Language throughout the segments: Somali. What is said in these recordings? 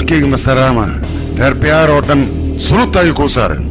wiilkayga masaraama reer biyaar oo dhan sulubta ay ku saareen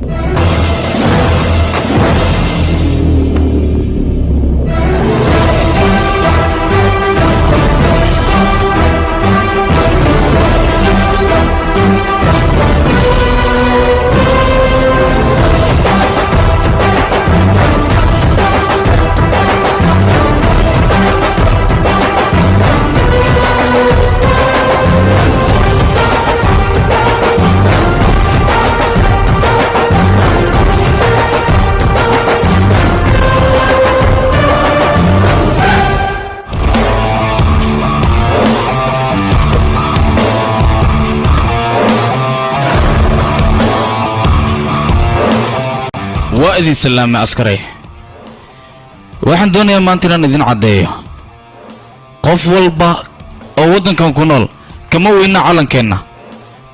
وإذن سلام عسكري waxaan doonayaa maanta inaan idin cadeeyo qof walba oo wadankan ku nool kama weyna calankeena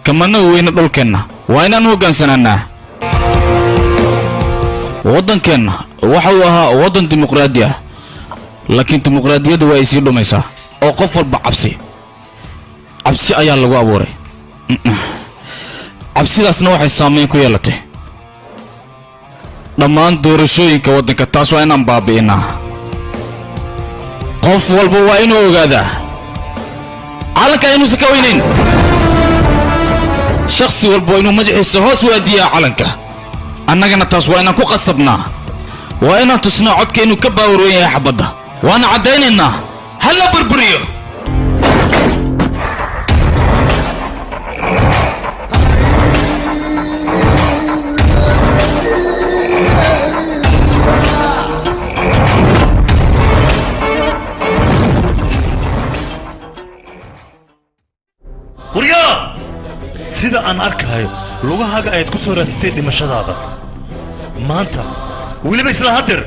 kamana weyna dhulkeena waa inaan hogaansanaanaa wadankeena waxa uu ahaa wadan dimuqraadi ah laakiin dimuqraadiyadu waa isii dhumaysaa oo qof walba cabsi ayaa lagu abuuray cabsidaasna waxay saameyn ku yeelatay dhammaan doorashooyinka wadanka taas waa inaan baabi'inaa qof walba waa inuu ogaadaa calanka inuusan ka weynayn shakhsi walba waa inuu madaxiisa hoos waadiyaa calanka annagana taas waa inaan ku qasabnaa waa inaan tusnaa codka inuu ka baawarweyn yahay xabadda waana caddaynaynaa ha la burburiyo sida aan arkayo lugahaga ay ku soo raasatay dhimashadaada maanta waliba isla hadir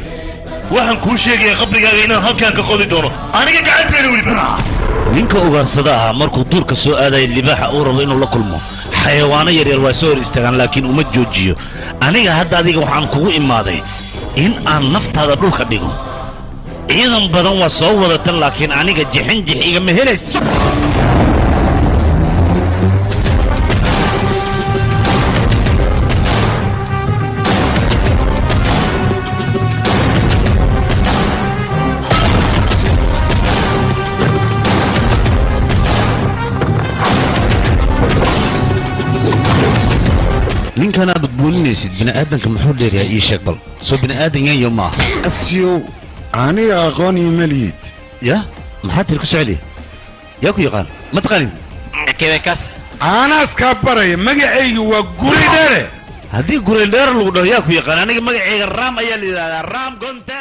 waxaan ku sheegay qabrigaaga inaan halkaan ka qodi doono aniga gacanteena waliba ninka ugaarsada ah markuu duurka soo aaday libaaxa uu rabo inuu la kulmo xayawaano yaryar waa soo hor istaagaan laakiin uma joojiyo aniga hadda adiga waxaan kugu imaaday in aan naftaada dhulka dhigo ciidan badan waa soo wadatan laakiin aniga jixinjix igama helayso ninkan aad buulinaysid bini'aadanka muxuu dheeryahay ii sheeg bal soo bini'aadan yayo ma aha asyow aniga aqoon iyo maliyid ya maxaa tiri ku socoliya yaa ku yaqaan ma taqaanin kebekas aanaas kaa baraya magacaygu waa guri dheere haddii guri dheer lagu dhaho yaa ku yaqaan aniga magacayga raam ayaa la yidhahdaa raam gonte